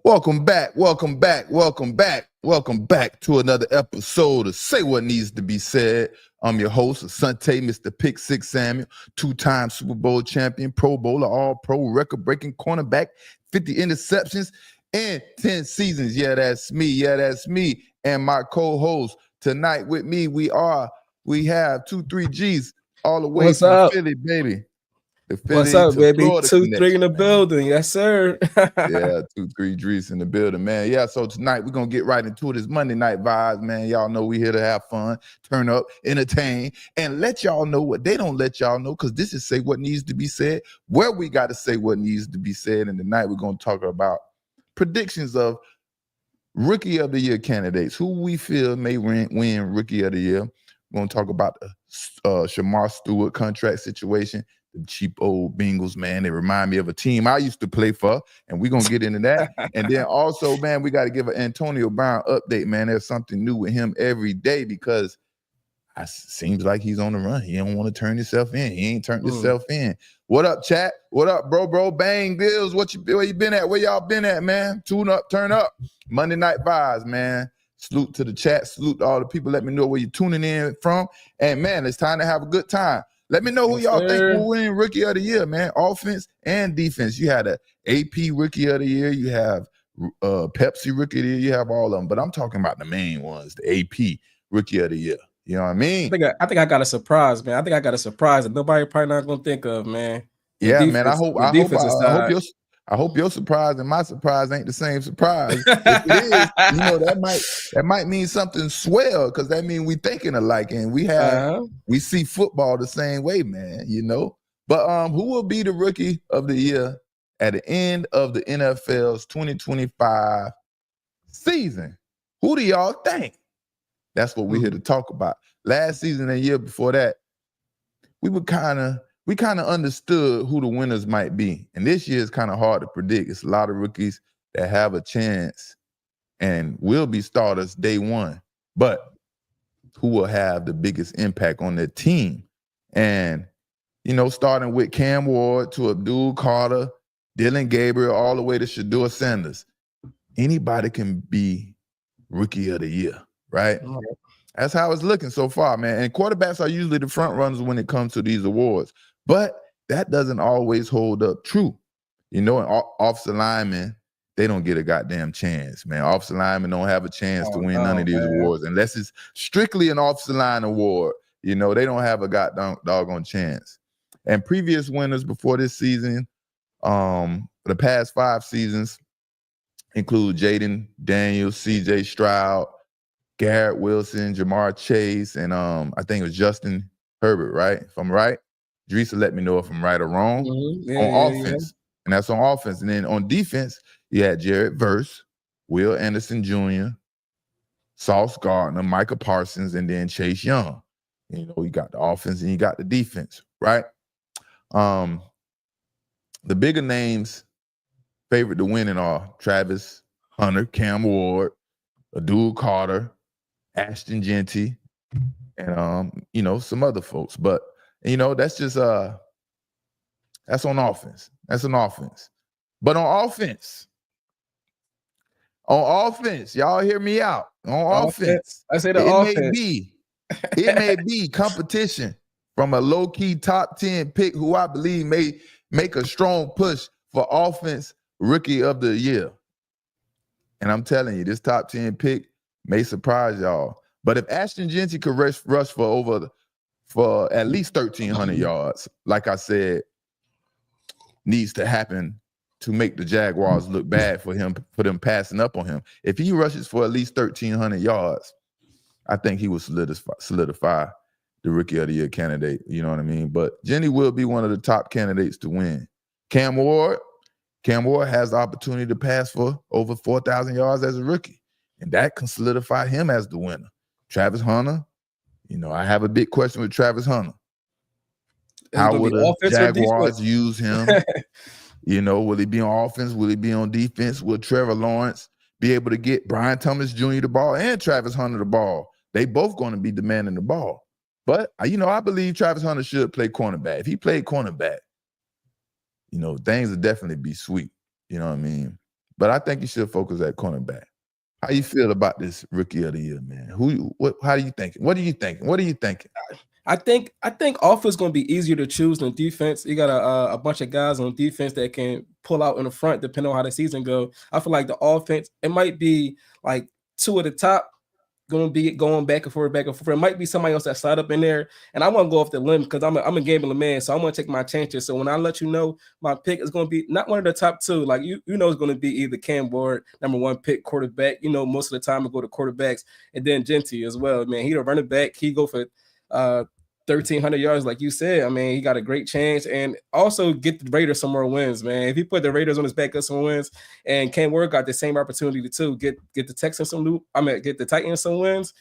Welcome back, welcome back, welcome back, welcome back to another episode of Say What Needs to Be Said. I'm your host, Asante, Mr. Pick Six Samuel, two-time Super Bowl champion, Pro Bowler, all-pro, record-breaking cornerback, 50 interceptions, and 10 seasons. Yeah, that's me. Yeah, that's me. And my co-host tonight with me, we have 2-3 Gs all the way What's from up? Philly, baby. The What's Philly up, to baby? Florida 2-3 in connection, the man. building. Yes, sir. Yeah, 2-3 Dries in the building, man. Yeah, so tonight we're gonna get right into it. It's Monday night vibes, man. Y'all know we here to have fun, turn up, entertain, and let y'all know what they don't let y'all know, because this is Say What Needs to Be Said, where we got to say what needs to be said. And tonight we're gonna talk about predictions of Rookie of the Year candidates, who we feel may win Rookie of the Year. We're gonna talk about the Shemar Stewart contract situation. The cheap old Bengals, man, they remind me of a team I used to play for, and we're gonna get into that. And then also, man, we got to give an Antonio Brown update, man. There's something new with him every day, because it seems like he's on the run. He don't want to turn himself in. He ain't turned himself in. What up, chat? What up, bro? Bang Bills. Where you been at? Where y'all been at, man? Tune up, turn up. Monday night vibes, man. Salute to the chat. Salute to all the people. Let me know where you're tuning in from. And man, it's time to have a good time. Let me know who y'all think will win Rookie of the Year, man. Offense and defense. You had a AP Rookie of the Year. You have Pepsi Rookie of the Year. You have all of them. But I'm talking about the main ones, the AP Rookie of the Year. You know what I mean? I think I got a surprise, man. I think I got a surprise that nobody probably not gonna think of, man. Yeah, man. I hope your surprise and my surprise ain't the same surprise. If it is, that might mean something swell, because that means we thinking alike, and we see football the same way, man. But who will be the Rookie of the Year at the end of the NFL's 2025 season? Who do y'all think? That's what we're here to talk about. Last season and year before that, we kind of understood who the winners might be. And this year is kind of hard to predict. It's a lot of rookies that have a chance and will be starters day one, but who will have the biggest impact on their team? And, starting with Cam Ward to Abdul Carter, Dylan Gabriel, all the way to Shedeur Sanders. Anybody can be Rookie of the Year, right? That's how it's looking so far, man. And quarterbacks are usually the front runners when it comes to these awards. But that doesn't always hold up true. And offensive linemen, they don't get a goddamn chance, man. Offensive linemen don't have a chance to win none of these awards unless it's strictly an offensive line award. They don't have a goddamn doggone chance. And previous winners before this season, the past 5 seasons, include Jaden Daniels, C.J. Stroud, Garrett Wilson, Jamar Chase, and I think it was Justin Herbert, right? If I'm right, Dries will let me know if I'm right or wrong. On offense, and that's on offense. And then on defense, you had Jared Verse, Will Anderson Jr., Sauce Gardner, Micah Parsons, and then Chase Young. You got the offense and you got the defense, right? The bigger names favored to win are Travis Hunter, Cam Ward, Abdul Carter, Ashton Genty, and some other folks. But that's just that's on offense. That's an offense. But on offense, y'all hear me out. On offense, I say the offense. It may be competition from a low-key top 10 pick who I believe may make a strong push for offense Rookie of the Year. And I'm telling you, this top 10 pick may surprise y'all. But if Ashton Genty could rush for at least 1,300 yards, like I said, needs to happen to make the Jaguars look bad for them passing up on him. If he rushes for at least 1,300 yards, I think he will solidify the Rookie of the Year candidate. You know what I mean? But Genty will be one of the top candidates to win. Cam Ward has the opportunity to pass for over 4,000 yards as a rookie, and that can solidify him as the winner. Travis Hunter, I have a big question with Travis Hunter. How will the Jaguars use him? Will he be on offense? Will he be on defense? Will Trevor Lawrence be able to get Brian Thomas Jr. the ball and Travis Hunter the ball? They both going to be demanding the ball. But, I believe Travis Hunter should play cornerback. If he played cornerback, things would definitely be sweet. You know what I mean? but I think you should focus at cornerback. How you feel about this rookie of the year, man? How do you think? What are you thinking? What are you thinking? I think offense is going to be easier to choose than defense. You got a bunch of guys on defense that can pull out in the front depending on how the season go. I feel like the offense, it might be like two at the top going to be going back and forth, back and forth. It might be somebody else that slide up in there, and I want to go off the limb because I'm a gambling man, so I'm going to take my chances. So when I let you know my pick is going to be not one of the top two, like you know it's going to be either Cam Ward, number one pick quarterback. You know most of the time I go to quarterbacks, and then Genty as well. Man, he the running back. He go for 1,300 yards, like you said. I mean, he got a great chance, and also get the Raiders some more wins, man. If he put the Raiders on his back, get some wins, and Cam Ward got the same opportunity to get the Texans get the Titans some wins.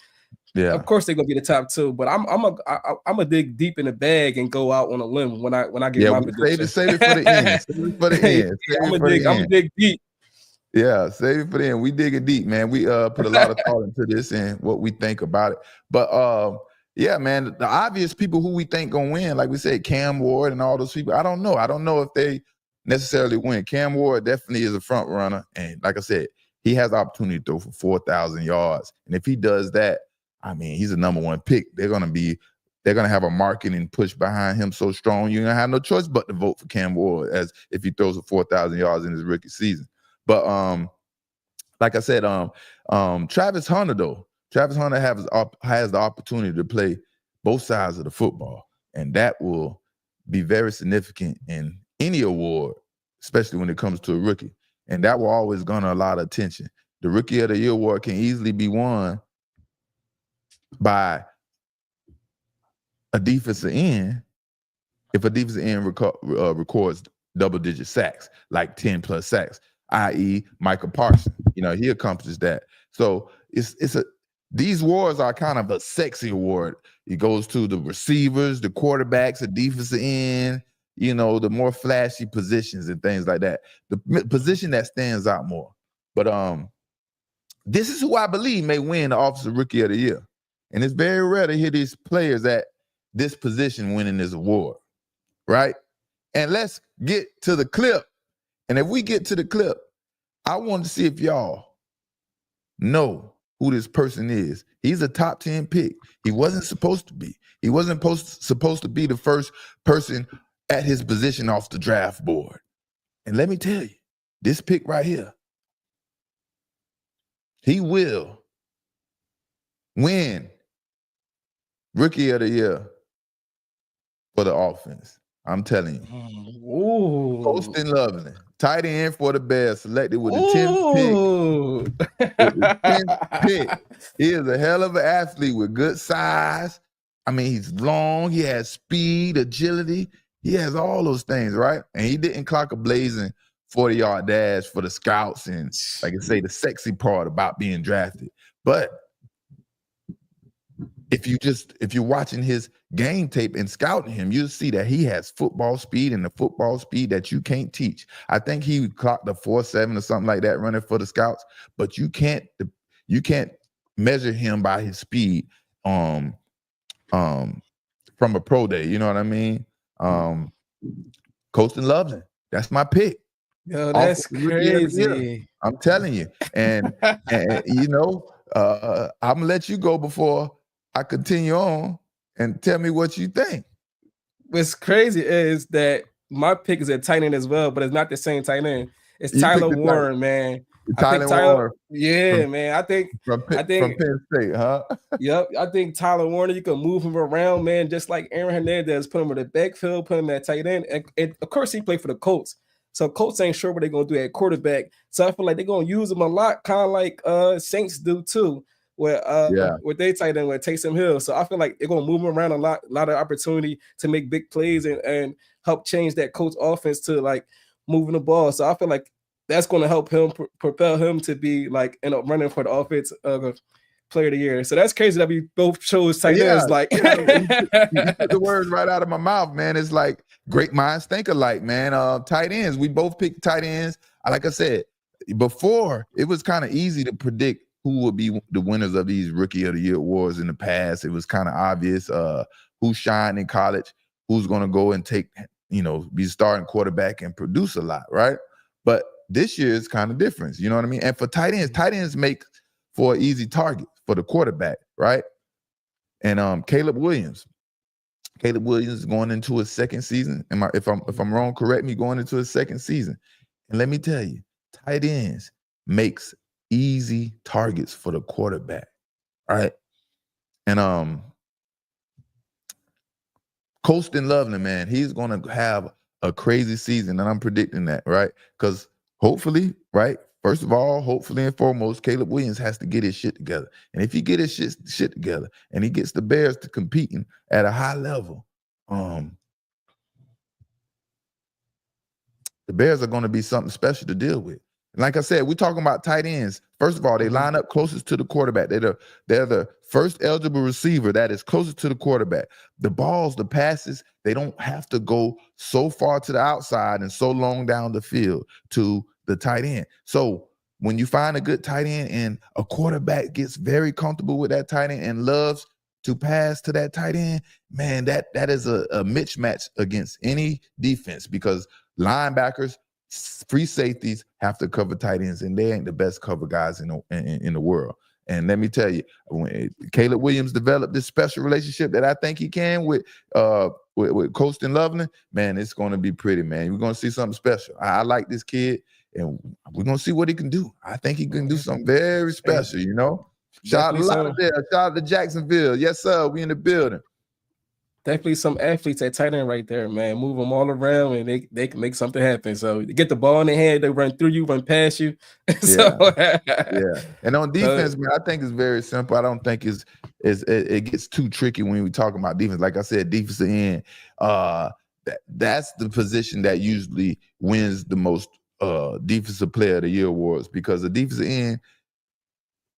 Yeah, of course they're gonna be the top two, but I'm a dig deep in the bag and go out on a limb when I get my prediction. Save it for the end. Save it for the end. I'm gonna dig deep. Yeah, save it for the end. We dig it deep, man. We put a lot of thought into this and what we think about it, but yeah, man, the obvious people who we think gonna win, like we said, Cam Ward and all those people. I don't know. I don't know if they necessarily win. Cam Ward definitely is a front runner, and like I said, he has the opportunity to throw for 4,000 yards. And if he does that, I mean, he's a number one pick. They're gonna have a marketing push behind him so strong, you're gonna have no choice but to vote for Cam Ward as if he throws for 4,000 yards in his rookie season. But like I said, Travis Hunter though. Travis Hunter has the opportunity to play both sides of the football, and that will be very significant in any award, especially when it comes to a rookie. And that will always garner a lot of attention. The Rookie of the Year award can easily be won by a defensive end if a defensive end records double-digit sacks, like 10+ sacks, i.e. Michael Parsons. You know, he accomplished that. So these awards are kind of a sexy award. It goes to the receivers, the quarterbacks, the defensive end, you know, the more flashy positions and things like that. The position that stands out more. But this is who I believe may win the Offensive Rookie of the Year. And it's very rare to hear these players at this position winning this award, right? And let's get to the clip. And if we get to the clip, I want to see if y'all know who this person is. He's a top 10 pick. He wasn't supposed to be. He wasn't supposed to be the first person at his position off the draft board. And let me tell you, this pick right here, he will win Rookie of the Year for the offense. I'm telling you. Ooh. Poston Loveland, tight end for the Bears, selected with the 10th pick. With the 10th pick. He is a hell of an athlete with good size. I mean, he's long. He has speed, agility. He has all those things, right? And he didn't clock a blazing 40-yard dash for the scouts and, like I say, the sexy part about being drafted. But if you're watching his game tape and scouting him, you'll see that he has football speed and the football speed that you can't teach. I think he clocked a 4.7 or something like that running for the scouts, but you can't measure him by his speed from a pro day. You know what I mean? Poston Loveland, that's my pick. Yo, that's crazy. I'm telling you. And you know, I'm gonna let you go before I continue on and tell me what you think. What's crazy is that my pick is at tight end as well, but it's not the same tight end. It's Tyler Warren, man. Tyler Warren. Yeah, man. I think from Penn State, huh? Yep. I think Tyler Warren, you can move him around, man, just like Aaron Hernandez, put him in the backfield, put him at tight end. And of course, he played for the Colts. So Colts ain't sure what they're gonna do at quarterback. So I feel like they're gonna use him a lot, kind of like Saints do too. Where they tight end with Taysom Hill. So I feel like they're gonna move him around a lot of opportunity to make big plays and help change that Colts offense to like moving the ball. So I feel like that's gonna help him propel him to be like running for the offense player of the year. So that's crazy that we both chose tight ends. Like you took the words right out of my mouth, man. It's like great minds think alike, man. Tight ends. We both picked tight ends. Like I said, before it was kind of easy to predict who would be the winners of these Rookie of the Year awards in the past. It was kind of obvious who shined in college, who's going to go and take, be starting quarterback and produce a lot, right? But this year is kind of different. You know what I mean? And for tight ends make for an easy target for the quarterback, right? And Caleb Williams is going into his second season. If I'm wrong, correct me. Going into his second season, and let me tell you, tight ends makes easy targets for the quarterback, right? And Colston Loveland, man, he's gonna have a crazy season, and I'm predicting that, right? Because hopefully, right, first of all, hopefully and foremost, Caleb Williams has to get his shit together. And if he get his shit together and he gets the Bears to competing at a high level, the Bears are going to be something special to deal with. And like I said, we're talking about tight ends. First of all, they line up closest to the quarterback. They're the first eligible receiver that is closest to the quarterback. The balls, the passes, they don't have to go so far to the outside and so long down the field to the tight end. So when you find a good tight end and a quarterback gets very comfortable with that tight end and loves to pass to that tight end, man, that is a mismatch against any defense, because linebackers, free safeties have to cover tight ends, and they ain't the best cover guys in the world. And let me tell you, when Caleb Williams developed this special relationship that I think he can with Colston Loveland, man, it's going to be pretty, man. We're going to see something special. I like this kid, and we're going to see what he can do. I think he can do something very special, you know? Shout out to Lauderdale. Shout out to Jacksonville. Yes, sir. We in the building. Definitely some athletes at tight end right there, man. Move them all around, and they can make something happen. So get the ball in their hand, they run through you, run past you. Yeah. And on defense, man, I think it's very simple. I don't think it gets too tricky when we talk about defense. Like I said, defensive end, that's the position that usually wins the most defensive player of the year awards, because the defensive end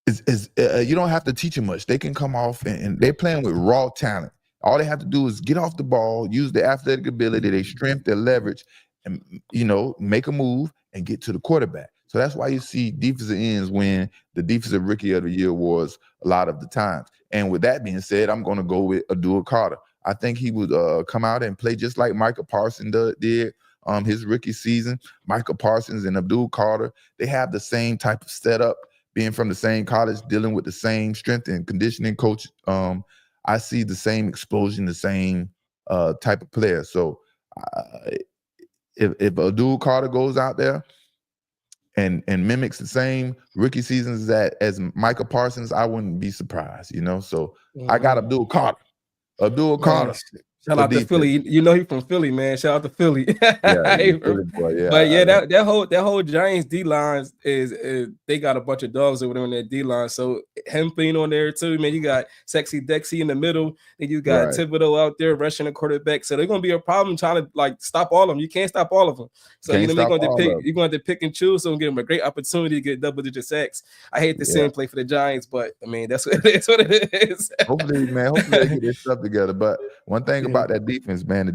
is you don't have to teach them much. They can come off and they're playing with raw talent. All they have to do is get off the ball, use their athletic ability, their strength, their leverage, and, you know, make a move and get to the quarterback. So that's why you see defensive ends win the Defensive Rookie of the Year awards a lot of the times. And with that being said, I'm going to go with Abdul Carter. I think he would come out and play just like Micah Parsons did his rookie season. Micah Parsons and Abdul Carter, they have the same type of setup, being from the same college, dealing with the same strength and conditioning coach. I see the same explosion, the same type of player. So if Abdul Carter goes out there and mimics the same rookie seasons as Micah Parsons, I wouldn't be surprised, you know? So I got Abdul Carter. Carter. Shout out to Philly. You know he's from Philly, man. Shout out to Philly. Philly boy, yeah. But yeah, that whole Giants D line is they got a bunch of dogs over there on that D line. So him being on there too, man. You got Sexy Dexy in the middle, and you got Thibodeau out there rushing the quarterback. So they're gonna be a problem trying to like stop all of them. You can't stop all of them. So you're gonna have to pick and choose. So give them a great opportunity to get double-digit sacks. I hate to see him play for the Giants, but I mean that's what it is. Hopefully they get their stuff together. But one thing about that defense, man, the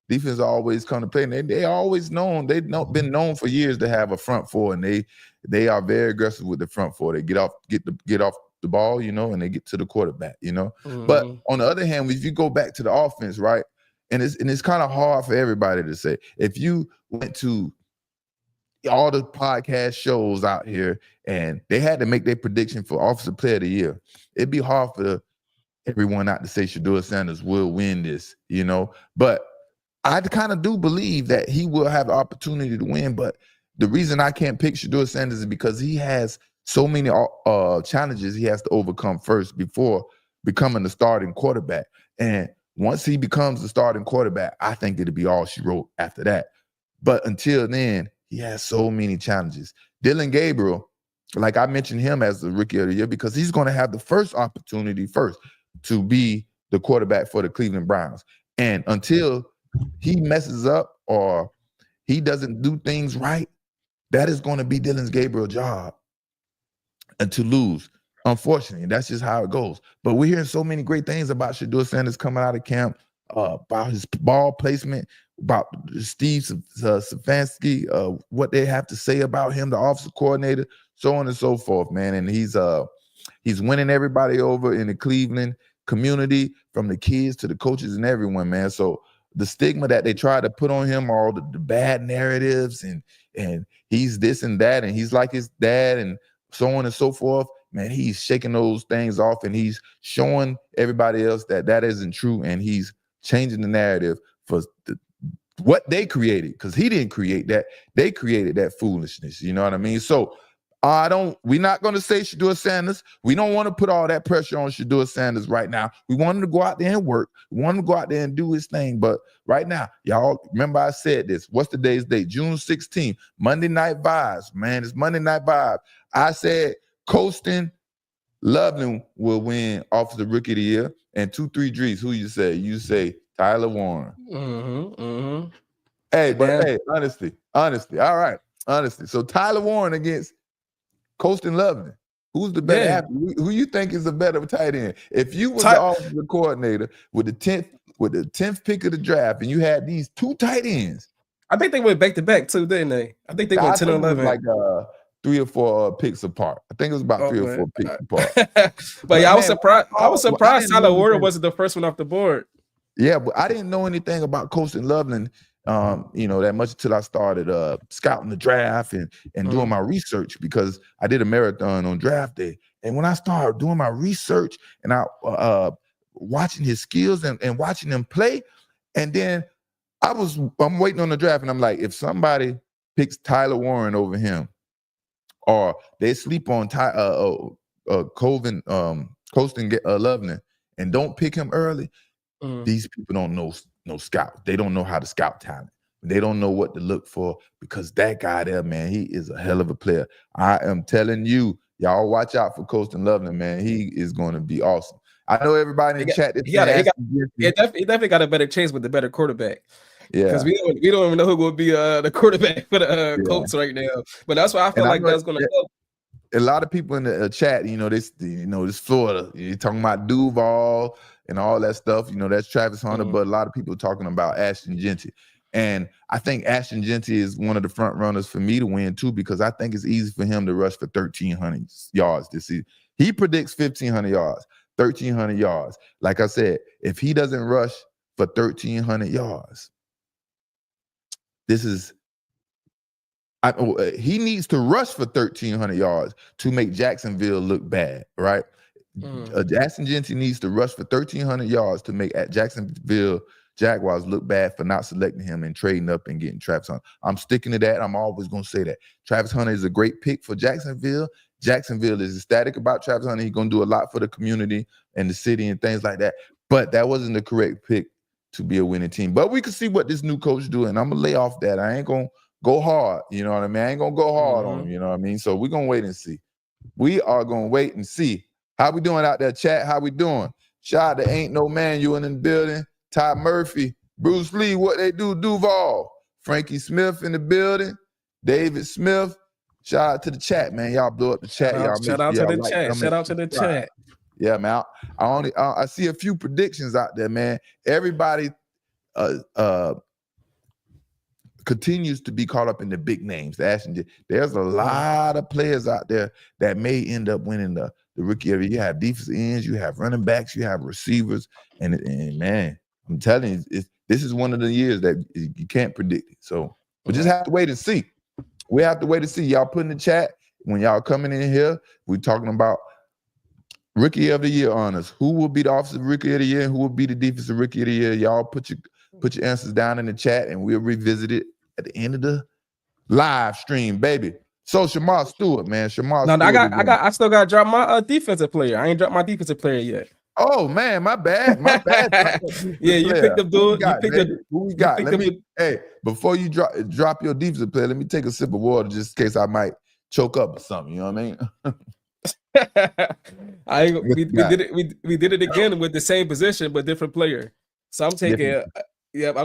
defense always come to play. And they always been known for years to have a front four, and they are very aggressive with the front four. They get off the ball, you know, and they get to the quarterback, you know. But on the other hand, if you go back to the offense, right, and it's kind of hard for everybody to say. If you went to all the podcast shows out here and they had to make their prediction for Offensive Player of the Year, it'd be hard for everyone not to say Shedeur Sanders will win this, you know. But I kind of do believe that he will have the opportunity to win. But the reason I can't pick Shedeur Sanders is because he has so many challenges he has to overcome first before becoming the starting quarterback. And once he becomes the starting quarterback, I think it'll be all she wrote after that. But until then, he has so many challenges. Dillon Gabriel, like I mentioned him as the Rookie of the Year because he's going to have the first opportunity first to be the quarterback for the Cleveland Browns. And until he messes up or he doesn't do things right, that is going to be Dillon Gabriel's job and to lose. Unfortunately, that's just how it goes. But we're hearing so many great things about Shedeur Sanders coming out of camp, about his ball placement, about Steve Stefanski, what they have to say about him, the offensive coordinator, so on and so forth, man. And he's winning everybody over in the Cleveland community, from the kids to the coaches and everyone, man. So the stigma that they try to put on him, all the bad narratives, and he's this and that, and he's like his dad, and so on and so forth. Man, he's shaking those things off, and he's showing everybody else that that isn't true, and he's changing the narrative for what they created, because he didn't create that. They created that foolishness. You know what I mean? So we're not going to say Shedeur Sanders. We don't want to put all that pressure on Shedeur Sanders right now. We want him to go out there and work. We want him to go out there and do his thing. But right now, y'all remember I said this. What's today's date? June 16th. Monday Night Vibes, man. It's Monday Night Vibes. I said Colston Loveland will win Offensive Rookie of the Year. And 2-3 Drees, who you say? You say Tyler Warren. Hey, but hey, honestly. All right. Honestly. So Tyler Warren against Colston Loveland. Who's the better athlete? Who you think is the better tight end? If you was the offensive coordinator with the 10th pick of the draft and you had these two tight ends. I think they went back to back too, didn't they? I think they went 10 or 11. Like 3 or 4 picks apart. I think it was about 3 or 4 picks apart. But yeah, I was surprised Tyler Warren wasn't the first one off the board. Yeah, but I didn't know anything about Colston Loveland, that much until I started scouting the draft and doing my research, because I did a marathon on draft day. And when I started doing my research and I watching his skills and watching him play, and then I'm waiting on the draft, and I'm like, if somebody picks Tyler Warren over him, or they sleep on Colston Loveland and don't pick him early, these people don't know scout. They don't know how to scout talent. They don't know what to look for, because that guy there, man, he is a hell of a player. I am telling you, y'all watch out for Colston Loveland, man. He is going to be awesome. I know everybody in the chat. He definitely got a better chance with the better quarterback. Yeah, because we don't even know who will be the quarterback for the Colts right now. But that's why I feel like that's going to help. A lot of people in the chat, this Florida, you're talking about Duval and all that stuff. That's Travis Hunter, but a lot of people are talking about Ashton Jeanty. And I think Ashton Jeanty is one of the front runners for me to win too, because I think it's easy for him to rush for 1,300 yards this season. He predicts 1,500 yards, 1,300 yards. Like I said, if he doesn't rush for 1,300 yards, he needs to rush for 1,300 yards to make Jacksonville look bad, right? Ashton Jeanty needs to rush for 1,300 yards to make Jacksonville Jaguars look bad for not selecting him and trading up and getting Travis Hunter. I'm sticking to that. I'm always going to say that. Travis Hunter is a great pick for Jacksonville. Jacksonville is ecstatic about Travis Hunter. He's going to do a lot for the community and the city and things like that. But that wasn't the correct pick to be a winning team. But we can see what this new coach doing. I'm going to lay off that. I ain't going to go hard. You know what I mean? I ain't going to go hard on him. You know what I mean? So we're going to wait and see. We are going to wait and see. How we doing out there, chat? How we doing? Shout out to Ain't No Manual in the building. Ty Murphy, Bruce Lee, what they do, Duval. Frankie Smith in the building. David Smith. Shout out to the chat, man. Y'all blow up the chat. Shout out to the chat. Shout out to the chat. Yeah, man. I see a few predictions out there, man. Everybody continues to be caught up in the big names. There's a lot of players out there that may end up winning the rookie of the year. You have defensive ends, you have running backs, you have receivers, and man, I'm telling you, this is one of the years that you can't predict it. So we just have to wait and see. We have to wait and see. Y'all put in the chat when y'all coming in here. We're talking about rookie of the year honors. Who will be the offensive rookie of the year and who will be the defensive rookie of the year? Y'all put your answers down in the chat and we'll revisit it at the end of the live stream, baby. So Shemar Stewart, man. Stewart. I still got to drop my defensive player. I ain't dropped my defensive player yet. Oh man, my bad. Yeah, you picked up dude. Who we got? Hey, before you drop your defensive player, let me take a sip of water just in case I might choke up or something. You know what I mean? We did it again with the same position but different player. So I'm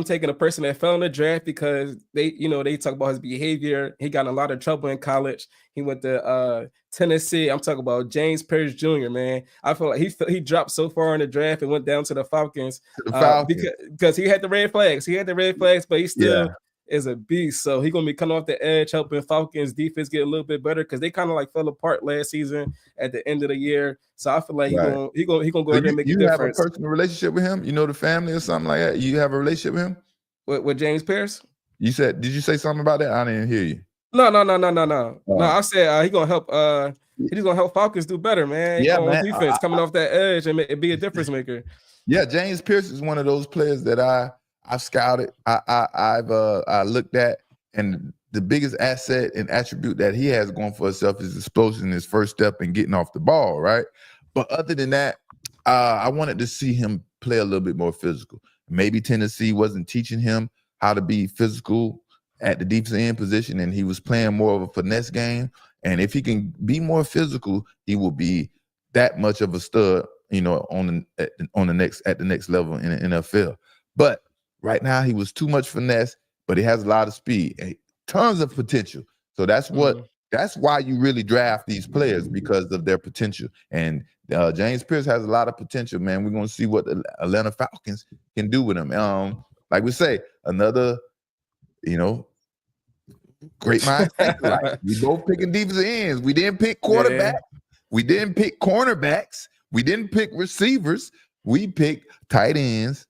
taking a person that fell in the draft because they talk about his behavior. He got in a lot of trouble in college. He went to Tennessee. I'm talking about James Pierce Jr., man. I feel like he dropped so far in the draft and went down to the Falcons, because he had the red flags. But he still is a beast. So he's gonna be coming off the edge, helping Falcons defense get a little bit better because they kind of like fell apart last season at the end of the year. So I feel like he's gonna go So out there and make a you have a difference. personal relationship with him? You know the family or something like that? You have a relationship with him? With James Pierce? Did you say something about that? I didn't hear you. No. No, I said he's gonna help. He's gonna help Falcons do better, man. Yeah, On man. defense, coming off that edge and be a difference maker. Yeah, James Pierce is one of those players that I've scouted. I've looked at, and the biggest asset and attribute that he has going for himself is explosion, his first step and getting off the ball, right? But other than that, I wanted to see him play a little bit more physical. Maybe Tennessee wasn't teaching him how to be physical at the defensive end position, and he was playing more of a finesse game. And if he can be more physical, he will be that much of a stud, you know, at the next level in the NFL. But right now he was too much finesse, but he has a lot of speed, tons of potential. So that's why you really draft these players, because of their potential. And James Pierce has a lot of potential, man. We're gonna see what the Atlanta Falcons can do with him. Like we say, another, you know, great minds think alike. We both picking defensive ends. We didn't pick quarterback. Yeah. We didn't pick cornerbacks. We didn't pick receivers. We picked tight ends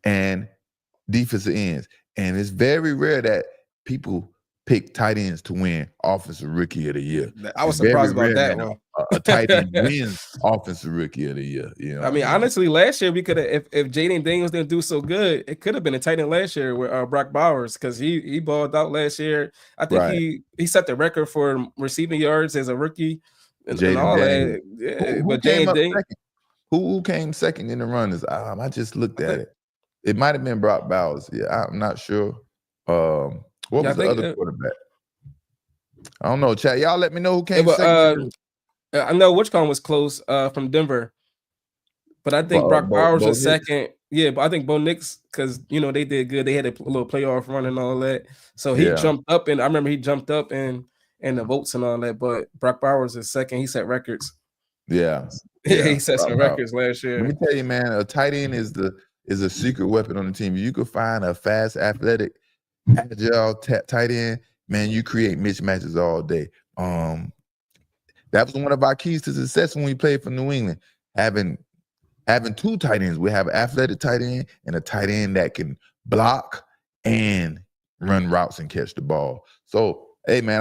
and defensive ends. And it's very rare that people pick tight ends to win Offensive Rookie of the Year. I was surprised about that one. A tight end wins Offensive Rookie of the Year. You know, I mean, honestly, last year we could have, if Jaden Daniels didn't do so good, it could have been a tight end last year with Brock Bowers, because he balled out last year. I think he set the record for receiving yards as a rookie and all that. Yeah, but Jaden Daniels, who came second in the runners? I just looked at it. It might have been Brock Bowers. Yeah, I'm not sure. What was the other quarterback? I don't know. Chat, y'all let me know who came second. I know Whichcomb was close from Denver, but I think Brock Bowers was second. Yeah, but I think Bo Nix, because you know they did good. They had a little playoff run and all that. So he jumped up, and I remember he jumped up in the votes and all that. But Brock Bowers is second. He set records. Yeah, he set some records last year. Let me tell you, man, a tight end is a secret weapon on the team. You could find a fast, athletic, agile tight end, man. You create mismatches all day. That was one of our keys to success when we played for New England. Having two tight ends. We have an athletic tight end and a tight end that can block and run routes and catch the ball. So, hey, man,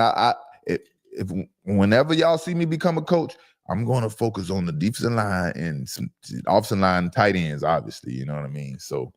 if whenever y'all see me become a coach, I'm going to focus on the defensive line and some offensive line tight ends, obviously. You know what I mean? So,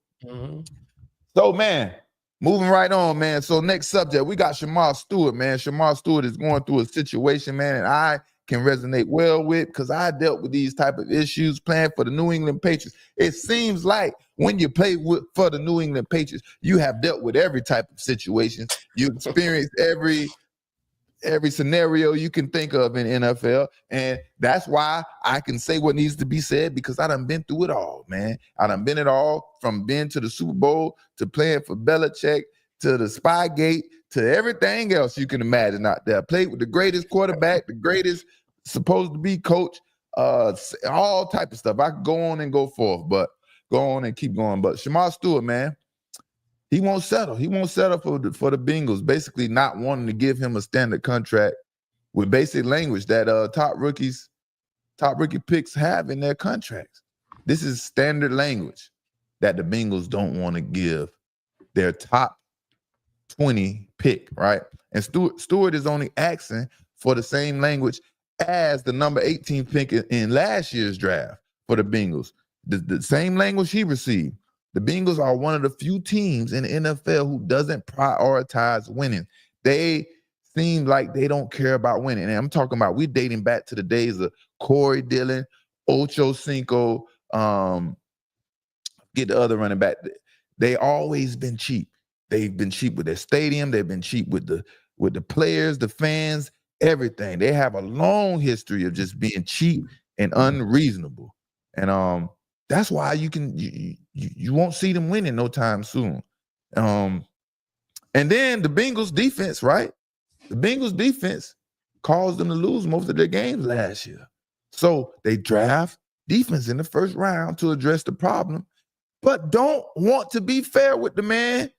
So, man, moving right on, man. So, next subject, we got Shemar Stewart, man. Shemar Stewart is going through a situation, man, and I can resonate well with, because I dealt with these type of issues playing for the New England Patriots. It seems like when you play for the New England Patriots, you have dealt with every type of situation. You experience every scenario you can think of in NFL, and that's why I can say what needs to be said, because I done been through it all, man. I done been it all, from being to the Super Bowl, to playing for Belichick, to the Spygate, to everything else you can imagine out there. Played with the greatest quarterback, the greatest supposed to be coach, all type of stuff. I could go on and go forth, but go on and keep going. But Shemar Stewart, man, he won't settle. He won't settle for the Bengals, basically not wanting to give him a standard contract with basic language that top rookie picks have in their contracts. This is standard language that the Bengals don't want to give their top 20 pick, right? And Stewart is only asking for the same language as the number 18 pick in last year's draft for the Bengals. The same language he received. The Bengals are one of the few teams in the NFL who doesn't prioritize winning. They seem like they don't care about winning. And I'm talking about, we're dating back to the days of Corey Dillon, Ocho Cinco, get the other running back. They always been cheap. They've been cheap with their stadium. They've been cheap with the players, the fans, everything. They have a long history of just being cheap and unreasonable. And that's why you won't see them winning no time soon. And then the Bengals defense, right? The Bengals defense caused them to lose most of their games last year. So they draft defense in the first round to address the problem, but don't want to be fair with the man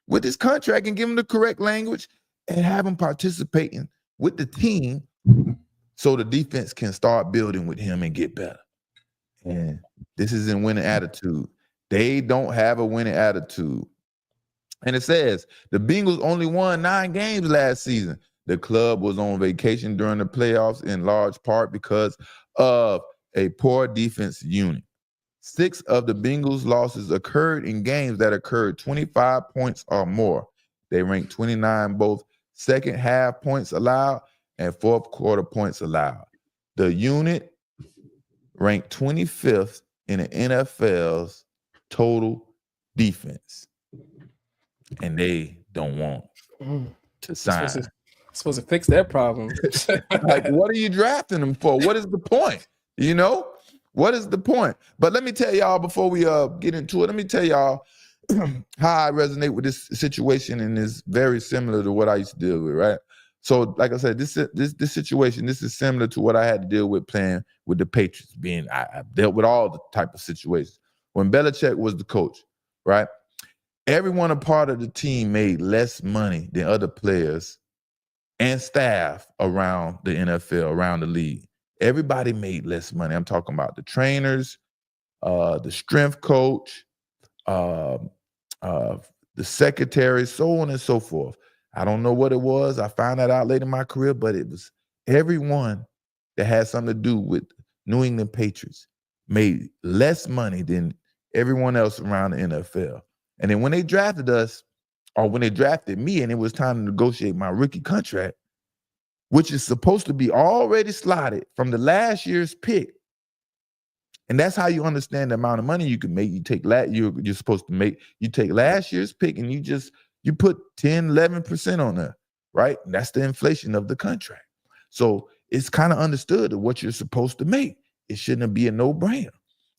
with his contract and give him the correct language and have him participating with the team so the defense can start building with him and get better. And this is in winning attitude. They don't have a winning attitude. And it says the Bengals only won 9 games last season. The club was on vacation during the playoffs in large part because of a poor defense unit. 6 of the Bengals' losses occurred in games that occurred 25 points or more. They ranked 29 both second half points allowed and fourth quarter points allowed. The unit ranked 25th in the NFL's total defense. And they don't want to sign. Supposed to fix that problem. Like, what are you drafting them for? What is the point? You know? What is the point? But let me tell y'all before we get into it, let me tell y'all how I resonate with this situation, and is very similar to what I used to deal with, right? So, like I said, this situation, this is similar to what I had to deal with playing with the Patriots. I dealt with all the type of situations. When Belichick was the coach, right? Everyone a part of the team made less money than other players and staff around the NFL, around the league. Everybody made less money. I'm talking about the trainers, the strength coach, the secretary, so on and so forth. I don't know what it was. I found that out late in my career, but it was everyone that had something to do with New England Patriots made less money than everyone else around the NFL. And then when they drafted us, or when they drafted me, and it was time to negotiate my rookie contract, which is supposed to be already slotted from the last year's pick. And that's how you understand the amount of money you can make. You take you're supposed to make, you take last year's pick and you put 10, 11% on there, right? And that's the inflation of the contract. So it's kind of understood what you're supposed to make. It shouldn't be a no-brainer.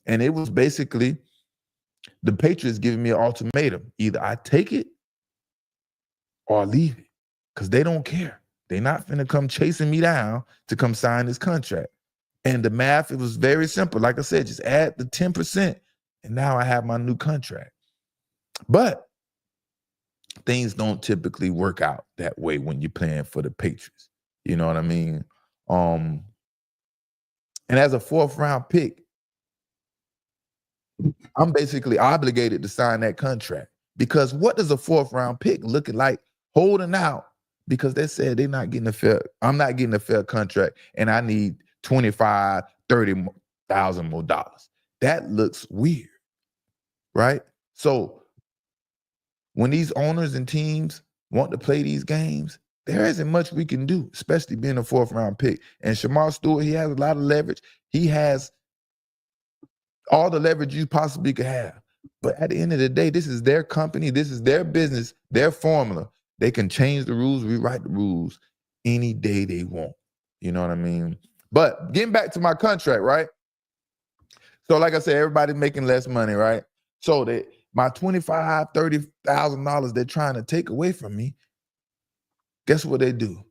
And it was basically the Patriots giving me an ultimatum. Either I take it or leave it, because they don't care. They're not finna come chasing me down to come sign this contract. And the math, it was very simple. Like I said, just add the 10%, and now I have my new contract. But things don't typically work out that way when you're playing for the Patriots. You know what I mean? And as a 4th-round pick, I'm basically obligated to sign that contract, because what does a 4th-round pick looking like holding out because they said they're not getting I'm not getting a fair contract, and I need $25,000, $30,000 more dollars. That looks weird, right? So when these owners and teams want to play these games, there isn't much we can do, especially being a 4th-round pick. And Shemar Stewart, he has a lot of leverage. He has all the leverage you possibly could have. But at the end of the day, this is their company. This is their business, their formula. They can change the rules, rewrite the rules any day they want. You know what I mean? But getting back to my contract, right? So like I said, everybody's making less money, right? So my $25,000, $30,000 they're trying to take away from me, guess what they do?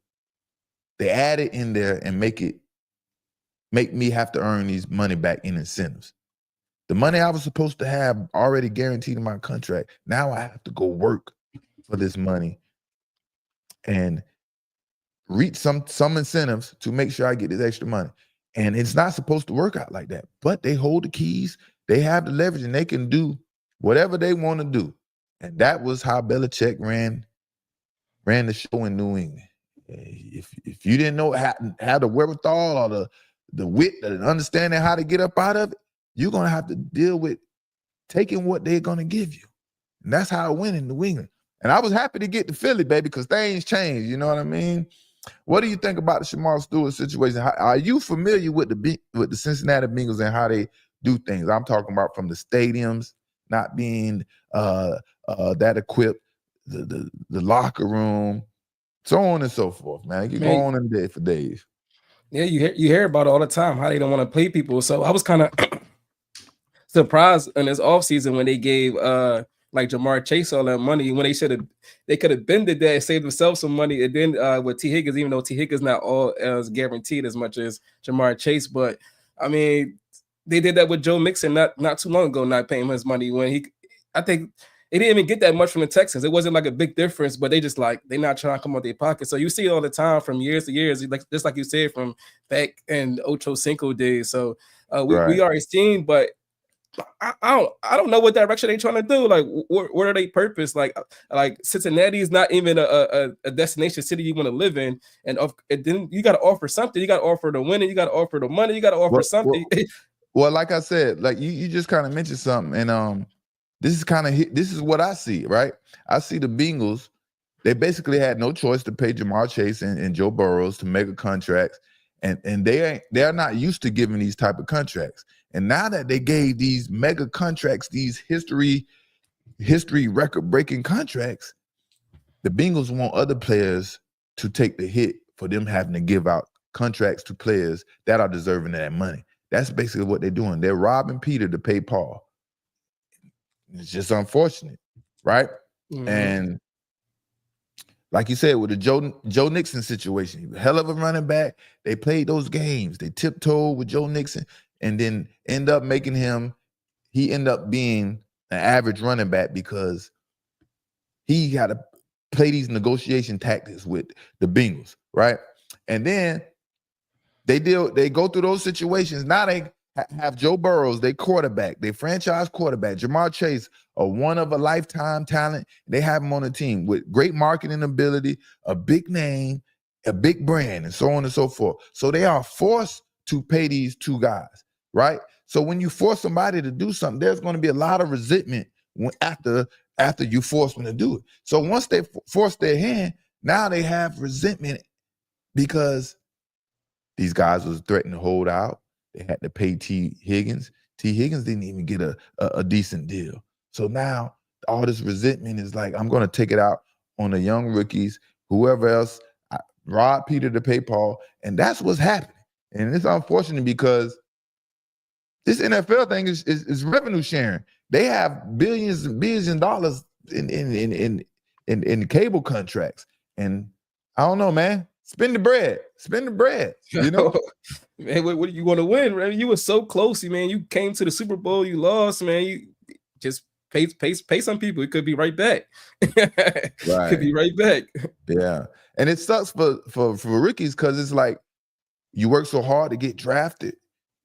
They add it in there and make me have to earn these money back in incentives. The money I was supposed to have already guaranteed in my contract, now I have to go work for this money and reach some incentives to make sure I get this extra money. And it's not supposed to work out like that. But they hold the keys, they have the leverage, and they can do whatever they want to do. And that was how Belichick ran the show in New England. If you didn't know how the wherewithal or the wit and understanding how to get up out of it, you're going to have to deal with taking what they're going to give you. And that's how it went in New England. And I was happy to get to Philly, baby, because things changed. You know what I mean? What do you think about the Shemar Stewart situation? Are you familiar with the Cincinnati Bengals and how they do things? I'm talking about from the stadiums not being that equipped, the locker room, so on and so forth, man. You go on in there for days. Yeah, you hear about it all the time, how they don't want to pay people. So I was kind of surprised in this offseason when they gave like Jamar Chase all that money, when they could have bended that and saved themselves some money. And then with T. Higgins, even though T. Higgins not all as guaranteed as much as Jamar Chase, but I mean, they did that with Joe Mixon not too long ago, not paying him his money when I think They didn't even get that much from the Texans. It wasn't like a big difference, but they just like they're not trying to come out their pocket. So you see it all the time from years to years, like just like you said, from back in Ocho Cinco days. So we already seen, but I don't know what direction they're trying to do. Like, what are they purpose? Like Cincinnati is not even a destination city you want to live in, and then you got to offer something. You got to offer the winning. You got to offer the money. You got to offer something. Well, like I said, like you just kind of mentioned something, and this is what I see. Right, I see the Bengals. They basically had no choice to pay Ja'Marr Chase and Joe Burrows to mega contracts, and they're not used to giving these type of contracts. And now that they gave these mega contracts, these history record-breaking contracts, the Bengals want other players to take the hit for them having to give out contracts to players that are deserving of that money. That's basically what they're doing. They're robbing Peter to pay Paul. It's just unfortunate, right? Mm-hmm. And like you said, with the Joe Nixon situation, hell of a running back. They played those games. They tiptoed with Joe Nixon, and then end up making he end up being an average running back because he had to play these negotiation tactics with the Bengals, right? And then they go through those situations. Now they have Joe Burrows, they quarterback, they franchise quarterback, Ja'Marr Chase, a one-of-a-lifetime talent. They have him on the team with great marketing ability, a big name, a big brand, and so on and so forth. So they are forced to pay these two guys, right? So when you force somebody to do something, there's going to be a lot of resentment after you force them to do it. So once they force their hand, now they have resentment because these guys was threatening to hold out. They had to pay T. Higgins. T. Higgins didn't even get a decent deal. So now all this resentment is like, I'm going to take it out on the young rookies, whoever else, rob Peter to pay Paul, and that's what's happening. And it's unfortunate because this NFL thing is revenue sharing. They have billions and billions of dollars in cable contracts, and I don't know, man. Spend the bread. You know, man. What do you want to win? Man? You were so close, man. You came to the Super Bowl, you lost, man. You just pay some people. It could be right back. Right. Could be right back. Yeah, and it sucks for rookies because it's like you work so hard to get drafted.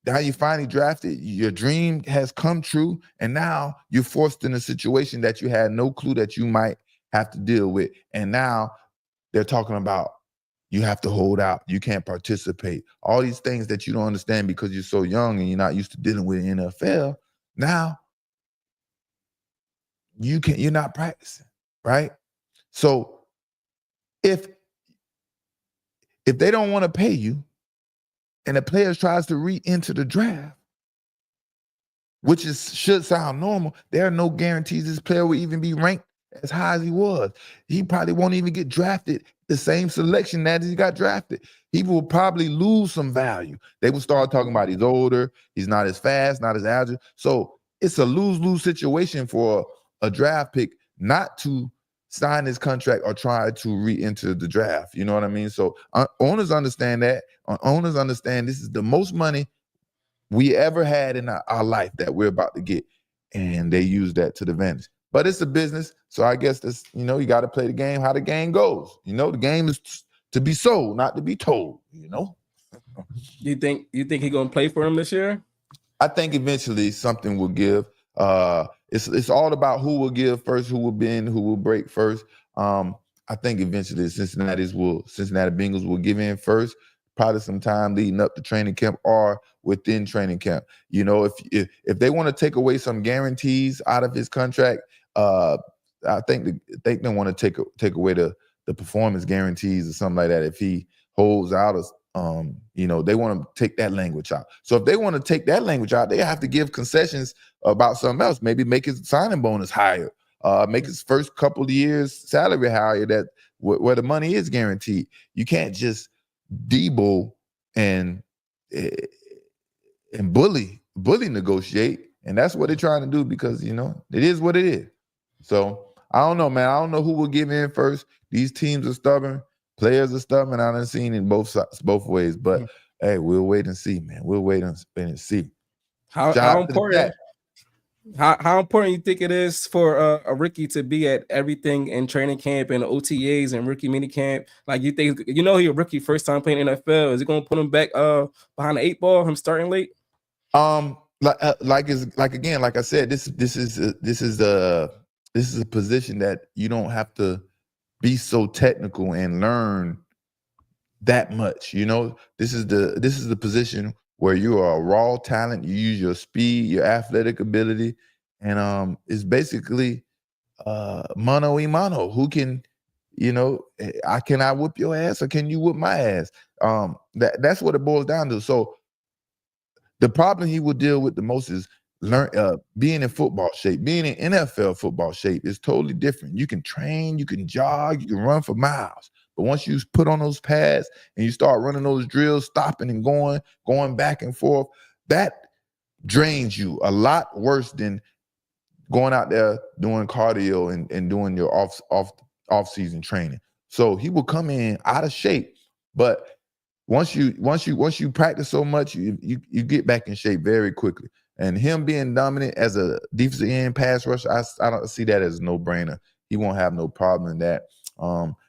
Now you finally drafted, your dream has come true, and now you're forced in a situation that you had no clue that you might have to deal with. And now they're talking about you have to hold out, you can't participate. All these things that you don't understand because you're so young and you're not used to dealing with the NFL. Now you're not practicing, right? So if they don't want to pay you, and the player tries to re-enter the draft, which should sound normal, there are no guarantees this player will even be ranked as high as he was. He probably won't even get drafted the same selection that he got drafted. He will probably lose some value. They will start talking about he's older, he's not as fast, not as agile. So it's a lose-lose situation for a draft pick not to sign his contract or try to re-enter the draft. You know what I mean? So owners understand that. Owners understand this is the most money we ever had in our life that we're about to get. And they use that to the advantage. But it's a business. So I guess this, you got to play the game how the game goes. The game is to be sold, not to be told, You think he's going to play for him this year? I think eventually something will give. It's all about who will give first, who will bend, who will break first. I think eventually Cincinnati Bengals will give in first, probably some time leading up to training camp or within training camp. If they want to take away some guarantees out of his contract, I think they want to take away the performance guarantees or something like that. If he holds out, they want to take that language out. So if they want to take that language out, they have to give concessions about something else. Maybe make his signing bonus higher. Make his first couple of years salary higher, where the money is guaranteed. You can't just debo and bully negotiate, and that's what they're trying to do because it is what it is. So I don't know, man. I don't know who will give in first. These teams are stubborn. Players are stubborn. I done seen it both ways, but hey, we'll wait and see, man. We'll wait and see. How important? How important you think it is for a rookie to be at everything in training camp and OTAs and rookie mini camp? Like you think he's a rookie first time playing NFL. Is it gonna put him back behind the 8 ball, him starting late? Like I said, this is a position that you don't have to be so technical and learn that much. This is the position where you are a raw talent. You use your speed, your athletic ability, and it's basically mano y mano. Who can, can I whoop your ass or can you whoop my ass? That's what it boils down to. So the problem he will deal with the most is being in football shape. Being in NFL football shape is totally different. You can train, you can jog, you can run for miles. But once you put on those pads and you start running those drills, stopping and going back and forth, that drains you a lot worse than going out there doing cardio and doing your off season training. So he will come in out of shape, but once you practice so much, you get back in shape very quickly. And him being dominant as a defensive end pass rusher, I don't see that as a no-brainer. He won't have no problem in that.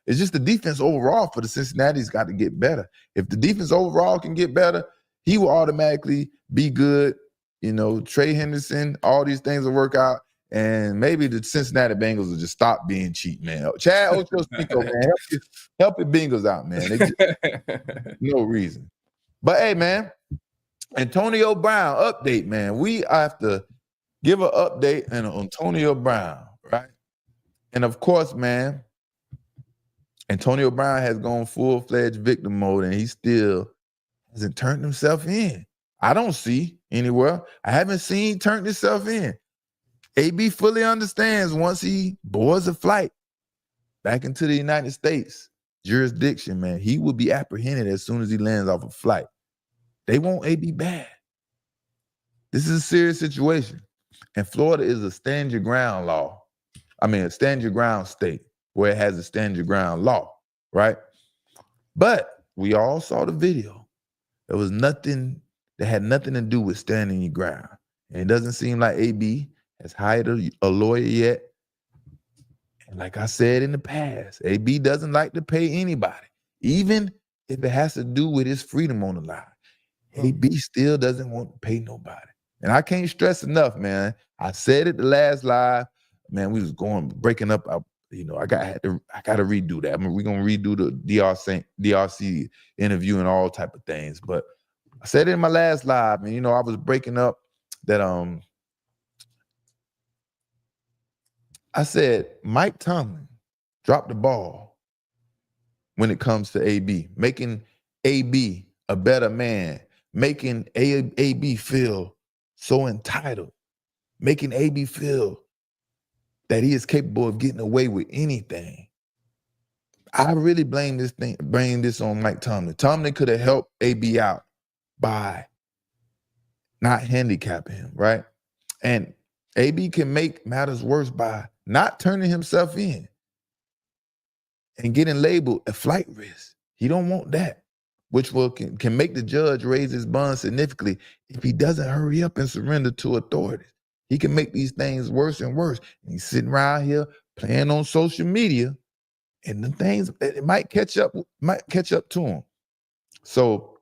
It's just the defense overall for the Cincinnati's got to get better. If the defense overall can get better, he will automatically be good. Trey Henderson, all these things will work out. And maybe the Cincinnati Bengals will just stop being cheap, man. Chad Ochocinco, man, help the Bengals out, man. They just, no reason. But hey, man, Antonio Brown update, man. We have to give an update on Antonio Brown, right? And of course, man, Antonio Brown has gone full-fledged victim mode, and he still hasn't turned himself in. I don't see anywhere. I haven't seen turned himself in. AB fully understands once he boards a flight back into the United States jurisdiction, man, he will be apprehended as soon as he lands off a flight. They want AB bad. This is a serious situation. And Florida is a stand your ground law. A stand your ground state where it has a stand your ground law, right? But we all saw the video. There was nothing that had nothing to do with standing your ground. And it doesn't seem like AB has hired a lawyer yet. And like I said in the past, AB doesn't like to pay anybody, even if it has to do with his freedom on the line. AB still doesn't want to pay nobody. And I can't stress enough, man. I said it the last live, man. We was breaking up. I got to redo that. We're gonna redo the DRC interview and all type of things. But I said it in my last live, and I was breaking up that I said Mike Tomlin dropped the ball when it comes to AB, making AB a better man, making AB feel so entitled, making AB feel that he is capable of getting away with anything. I really blame this on Mike Tomlin. Tomlin could have helped AB out by not handicapping him, right? And AB can make matters worse by not turning himself in and getting labeled a flight risk. He don't want that, which can make the judge raise his bond significantly if he doesn't hurry up and surrender to authorities. He can make these things worse and worse. And he's sitting around here playing on social media, and the things it might catch up to him. So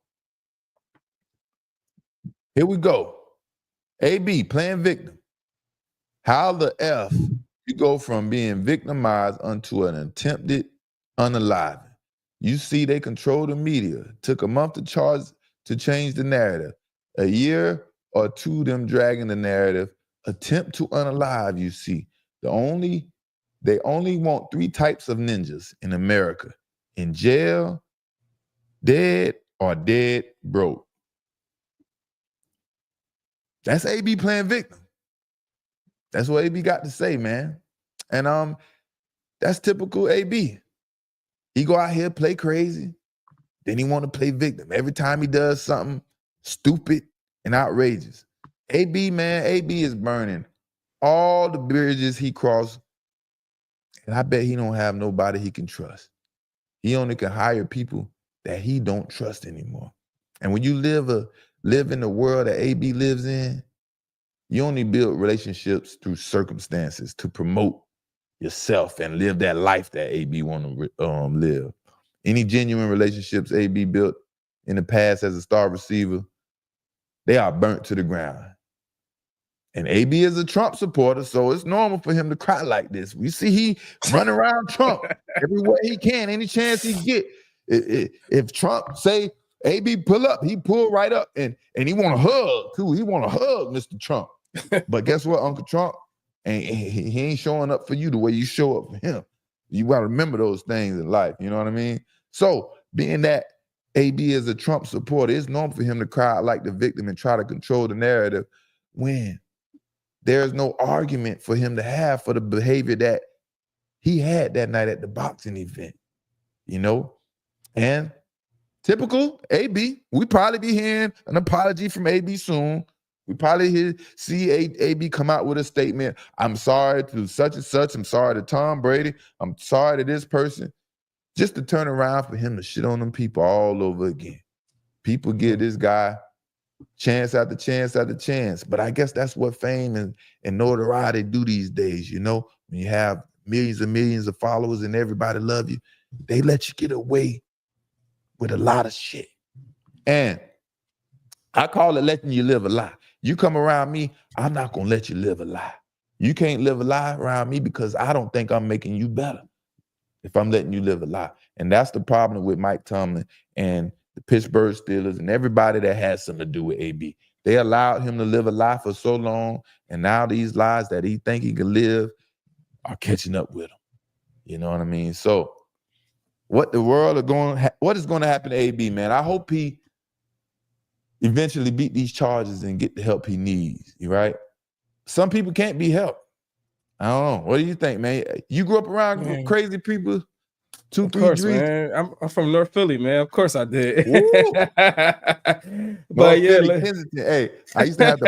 here we go. AB playing victim. How the F you go from being victimized unto an attempted unaliving? You see, they control the media. Took a month to change the narrative. A year or two, them dragging the narrative. Attempt to unalive, you see. They only want 3 types of ninjas in America: in jail, dead, or dead broke. That's AB playing victim. That's what AB got to say, man. And that's typical AB. He go out here, play crazy, then he want to play victim. Every time he does something stupid and outrageous. AB is burning all the bridges he crossed, and I bet he don't have nobody he can trust. He only can hire people that he don't trust anymore. And when you live in the world that AB lives in, You only build relationships through circumstances to promote yourself and live that life that AB want to live. Any genuine relationships AB built in the past as a star receiver, they are burnt to the ground. And AB is a Trump supporter, so it's normal for him to cry like this. We see he run around Trump everywhere he can, any chance he get. If Trump say, AB pull up, he pull right up, and he want to hug too. He want to hug Mr. Trump. But guess what, Uncle Trump? He ain't showing up for you the way you show up for him. You got to remember those things in life. You know what I mean? So being that AB is a Trump supporter, it's normal for him to cry out like the victim and try to control the narrative when there's no argument for him to have for the behavior that he had that night at the boxing event, you know? And typical AB, we probably be hearing an apology from AB soon. We probably see AB come out with a statement. I'm sorry to such and such. I'm sorry to Tom Brady. I'm sorry to this person. Just to turn around for him to shit on them people all over again. People give this guy chance after chance after chance. But I guess that's what fame and notoriety do these days, you know? When you have millions and millions of followers and everybody love you, they let you get away with a lot of shit. And I call it letting you live a lie. You come around me, I'm not gonna let you live a lie. You can't live a lie around me because I don't think I'm making you better if I'm letting you live a lie. And that's the problem with Mike Tomlin and the Pittsburgh Steelers and everybody that has something to do with AB. They allowed him to live a lie for so long, and now these lies that he think he can live are catching up with him. You know what I mean? So what is going to happen to AB, man? I hope he eventually beat these charges and get the help he needs, right? Some people can't be helped. I don't know. What do you think, man? You grew up around crazy people? Of course, man. I'm from North Philly, man. Of course I did. But yeah, Kensington. Hey, I used to have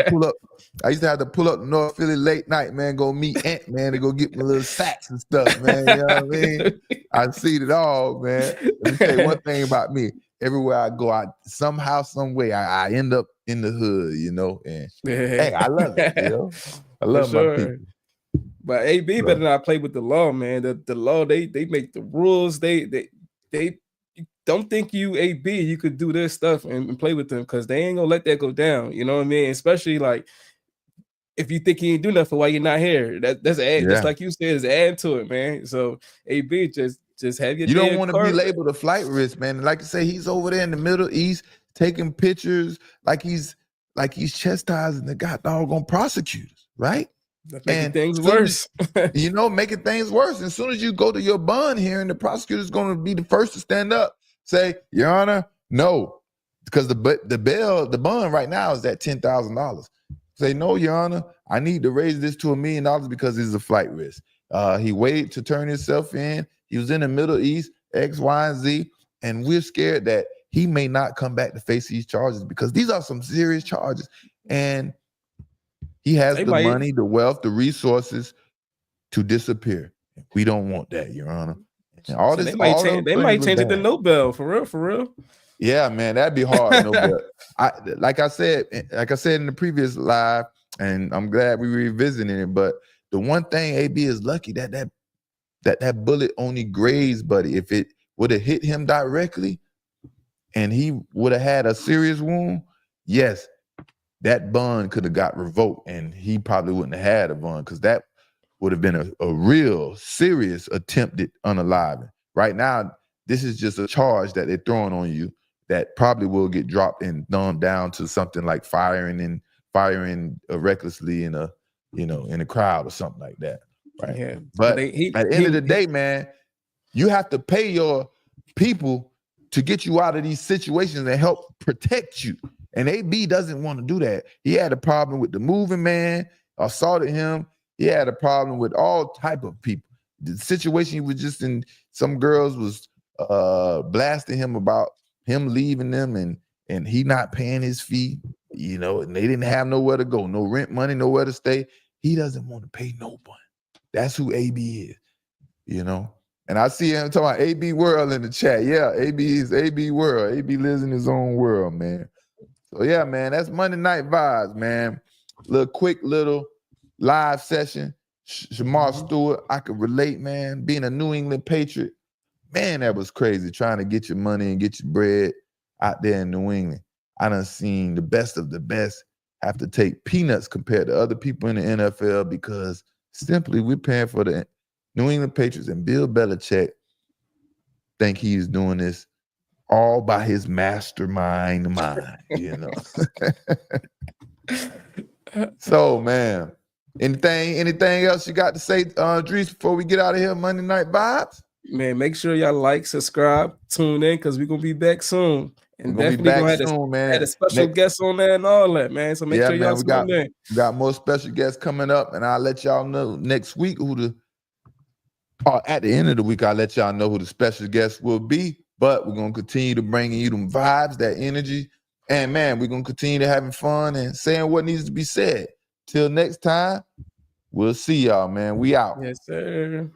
to pull up North Philly late night, man. Go meet Ant, man, to go get my little sacks and stuff, man. You know what I mean? I've seen it all, man. Let me tell you one thing about me. Everywhere I go, somehow, some way, I end up in the hood, you know. And hey, I love it, you know. I love my people. But AB better not play with the law, man. The law, they make the rules. They don't think you AB, you could do this stuff and play with them because they ain't gonna let that go down. You know what I mean? Especially like if you think you ain't do nothing while you're not here. That's just like you said, is add to it, man. So AB just have your. You don't want to be labeled a flight risk, man. Like I say, he's over there in the Middle East taking pictures like he's chastising the doggone prosecutors, right? Making things worse. You know, making things worse. As soon as you go to your bond hearing, the prosecutor's going to be the first to stand up, say, Your Honor, no, because the bond right now is at $10,000. Say, no, Your Honor, I need to raise this to $1 million because he's a flight risk. He waited to turn himself in. He was in the Middle East, X, Y, and Z, and we're scared that he may not come back to face these charges because these are some serious charges. And he has the money, the wealth, the resources to disappear. We don't want that, Your Honor. And all so this, they might change it to Nobel, for real. Yeah, man, that'd be hard. Nobel. Like I said in the previous live, and I'm glad we're revisiting it. But the one thing AB is lucky that bullet only grazed Buddy. If it would have hit him directly, and he would have had a serious wound, yes, that bond could have got revoked and he probably wouldn't have had a bond because that would have been a real serious attempted unaliving. Right now, this is just a charge that they're throwing on you that probably will get dropped and dumbed down to something like firing recklessly in a crowd or something like that. Right. Yeah. But at the end of the day, man, you have to pay your people to get you out of these situations and help protect you. And AB doesn't want to do that. He had a problem with the moving man, assaulted him. He had a problem with all type of people. The situation he was just in, some girls was blasting him about him leaving them and he not paying his fee, you know, and they didn't have nowhere to go, no rent money, nowhere to stay. He doesn't want to pay no one. That's who AB is, you know. And I see him talking about AB World in the chat. Yeah, AB is AB World. AB lives in his own world, man. So yeah, man, that's Monday Night Vibes, man. quick little live session. Shemar Stewart, I could relate, man. Being a New England Patriot, man, that was crazy. Trying to get your money and get your bread out there in New England. I done seen the best of the best have to take peanuts compared to other people in the NFL because simply we're paying for the New England Patriots, and Bill Belichick think he's doing this all by his mastermind mind, you know. So, man, anything else you got to say, Dries, before we get out of here, Monday Night Vibes? Man, make sure y'all like, subscribe, tune in, because we're going to be back soon. And definitely going to have a special guest on there and all that, man. So make sure y'all tune in. We got more special guests coming up, and I'll let y'all know next week at the end of the week, I'll let y'all know who the special guest will be. But we're going to continue to bring you them vibes, that energy. And, man, we're going to continue to having fun and saying what needs to be said. Till next time, we'll see y'all, man. We out. Yes, sir.